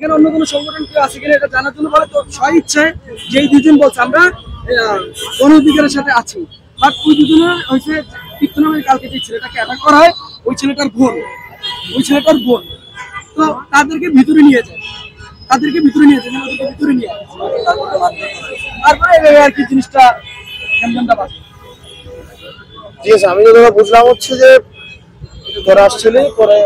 এখানে অন্য কোনো সংগঠন কেউ আছে কিনা এটা জানার জন্য বলে তো স্ব ইচ্ছায় যেই দুজন বলছে আমরা গণ অধিকারের সাথে আছি, বাট ওই দুজনের হয়েছে তীর্থ নামের কালকে যে ছেলেটাকে অ্যাটাক করা হয় ওই ছেলেটার বোন, তো তাদেরকে ভিতরে নিয়ে যায়, ওদেরকে ভিতরে নিয়ে তারপরে আর কি জিনিসটা বাজে। ঠিক আছে, আমি তো বুঝলাম হচ্ছে যে ধরা আসছিল পরে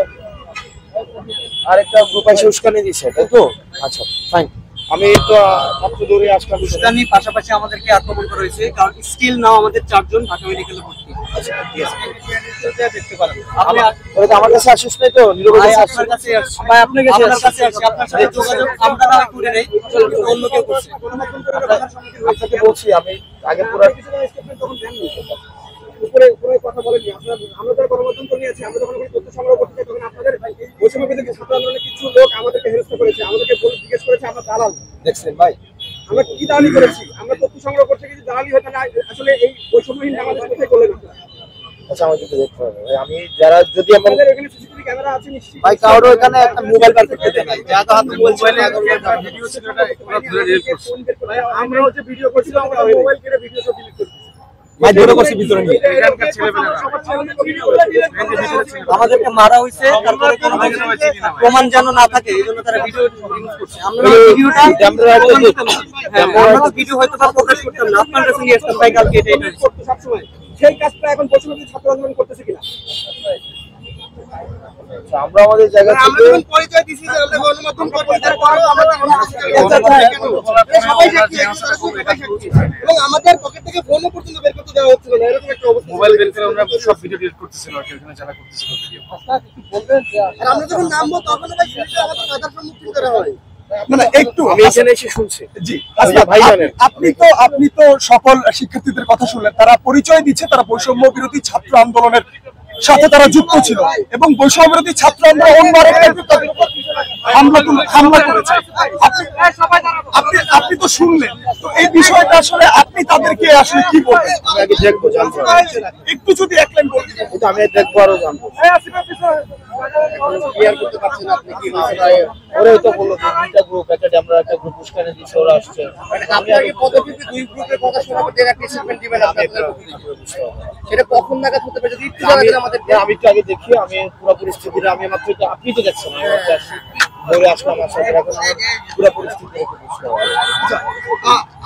আরেকটা গ্রুপ এসে উস্কানি দিচ্ছে, তাই তো? আচ্ছা ফাইন। আমি তো মাত্র ধরে আজকাল উস্কানি পাশাপাশি আমাদেরকে আক্রমণ করা হয়েছে, কারণ স্টিল নাও আমাদের 4 জন ঢাকা মেডিকেলে ভর্তি। আচ্ছা ঠিক আছে, দেখতে পারেন আমার কাছে আসিস নাই তো? আপনার কাছে ভাই, আপনার কাছে আপনার সাথে যোগাযোগ আমরা না করে নেই, অন্য কেউ করছে। আপনাকে বলছি আমি আগে পুরো উপরে কথা বলেনি, আমরা তো গণমাধ্যম করে নিয়েছি, আমরা যখন তথ্য সংগ্রহ করতে তখন আপনাদের বৈষম্যবিরোধী ছাত্র আন্দোলনের কিছু লোক আমাদেরকে হেনস্থা করেছে, আমাদেরকে জিজ্ঞেস করেছে আমরা দালাল। দেখছেন ভাই, আমরা কি দালালি করেছি? আমরা তথ্য সংগ্রহ করতে কিছু দালালি হতো না, আসলে এই বৈষম্যহীন বাংলাদেশ কোথায় করলেন আপনারা? আচ্ছা আমাকে একটু দেখতে হবে আমি, যারা যদি আমাদের এখানে সিসিটিভি ক্যামেরা আছে নিশ্চয়ই ভাই, কারো এখানে একটা মোবাইল বার করতে দেয় না, যা তো হাতে মোবাইলে ভিডিও ছিল, এটা ধরে ডিলিট করছি। আমরা হচ্ছে ভিডিও করছিলাম, আমরা মোবাইল কেটে ভিডিও সব ডিলিট করছি। আমাদেরকে মারা হয়েছে, তারপরে কোনো প্রমাণ যেন না থাকে এই জন্য তারা ভিডিও করছে। আমরা ভিডিও হয়তো প্রকাশ করতাম না, আপনার কাছে নিয়ে আসতাম ভাই কালকে সবসময়। সেই কাজটা এখন বৈষম্যবিরোধী ছাত্র আন্দোলন করতেছে কিনা? আমরা আমাদের জায়গা থেকে পরিচয় দিছি যে আমরা গণমাধ্যম পরিচয় করব, এবং আমাদের পকেট থেকে ফোনও পর্যন্ত বের করতে দেওয়া হচ্ছিল না, এরকম একটা অবস্থা। মোবাইল বের করে আমরা সব ভিডিও ডিলিট করতেছিল, আর এখানে যারা করতেছিল ভিডিও। আর আমরা যখন নামবো তখন ভাই সেটা আমাদের বাধার সম্মুখীন করা হয়। মানে একটু আমি এখানে এসে শুনছি। জি আচ্ছা ভাই, জানেন আপনি তো সকল শিক্ষার্থীদের কথা শুনলেন, তারা পরিচয় দিচ্ছে তারা বৈষম্য বিরোধী ছাত্র আন্দোলনের সাথে তারা যুক্ত ছিল, এবং বৈষম্য বিরোধী ছাত্র আন্দোলন হামলা করেছে। আপনি তো শুনলেন, তো এই বিষয়টা আসলে আপনি তাদেরকে আসলে কি বলবেন? আমি আগে দেখবো, জানবো, একটু যদি একলাইন বলতেন। এটা আমি দেখবো আরো জানবো। ক্লিয়ার করতে পারছেন আপনি কি হয়েছে? ওরাই তো বললো যে দুইটা গ্রুপ, একটা আমরা একটা গ্রুপ উস্কানি দিচ্ছে, ওরা আসছে। আপনি আগে পদক্ষেপে দুই গ্রুপের কথা শোনা করতে একটা স্টেটমেন্ট দিবেন, সেটা কখন নাগাদ হতে পারে যদি একটু জানাতেন আমাদের। আমি একটু আগে দেখি, আমি পুরো পরিস্থিতিটা আমি মাত্র আপনি তো দেখছেন, ধরে আসলাম, আসার এখন পুরো পরিস্থিতি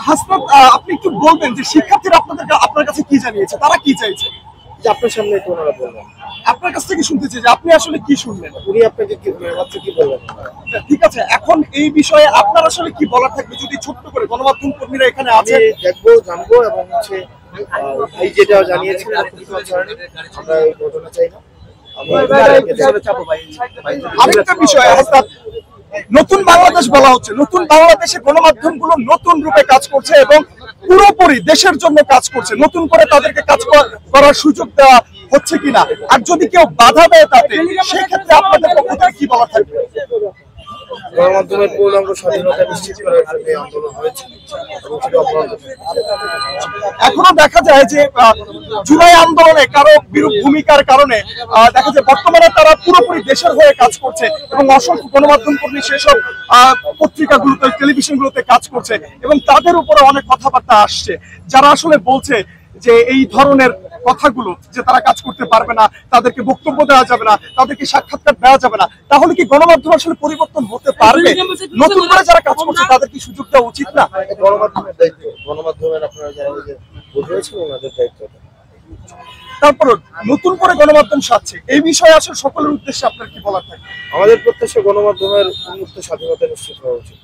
হাসনাত, আপনি একটু বলবেন যে শিক্ষার্থীরা আপনার কাছে কি জানিয়েছে, তারা কি চাইছে? যে আপনার সামনে একটু ওনারা বলবেন, আপনার কাছ থেকে শুনতে চাই যে আপনি আসলে কি শুনলেন, উনি আপনাকে কি মাত্র কি বলবেন। ঠিক আছে, এখন এই বিষয়ে আপনার আসলে কি বলার থাকবে যদি ছোট্ট করে গণমাধ্যম কর্মীরা এখানে আছে? দেখবো, জানবো, এবং হচ্ছে এই যেটা জানিয়েছেন আমরা এই ঘটনা চাই না। আরেকটা বিষয়, নতুন বাংলাদেশ বলা হচ্ছে, নতুন বাংলাদেশে গণমাধ্যমগুলো নতুন রূপে কাজ করছে এবং পুরোপুরি দেশের জন্য কাজ করছে, নতুন করে তাদেরকে কাজ করার সুযোগ দেওয়া হচ্ছে কিনা, আর যদি কেউ বাধা দেয় তাতে সেক্ষেত্রে আপনাদের পক্ষ থেকে কি বলা থাকবে? গণমাধ্যমের পূর্ণাঙ্গ স্বাধীনতা নিশ্চিত করার জন্য আন্দোলন হয়েছে। এখনো দেখা যায় যে জুলাই আন্দোলনে কারো বিরূপ ভূমিকার কারণে দেখা যায় বর্তমানে তারা পুরোপুরি দেশের হয়ে কাজ করছে, এবং অসংখ্য গণমাধ্যম কর্মী সেসব পত্রিকাগুলোতে, টেলিভিশনগুলোতে কাজ করছে, এবং তাদের উপরে অনেক কথাবার্তা আসছে যারা আসলে বলছে যে এই ধরনের কথাগুলো যে তারা কাজ করতে পারবে না, তাদেরকে বক্তব্য দেওয়া যাবে না, তাদেরকে সাক্ষাৎকার দেওয়া যাবে না। তাহলে কি গণমাধ্যম আসলে পরিবর্তন হতে পারবে? নতুন করে যারা কাজ করছে তাদের কি সুযোগ দেওয়া উচিত না? গণমাধ্যমের দায়িত্ব, গণমাধ্যমের আপনারা যারা বুঝেছেন ওনাদের দায়িত্ব। তারপর নতুন করে গণমাধ্যম সাজছে, এই বিষয়ে আসলে সকলের উদ্দেশ্যে আপনার কি বলার থাকে? আমাদের প্রত্যাশা গণমাধ্যমের উন্মুক্ত স্বাধীনতা নিশ্চিত হওয়া উচিত।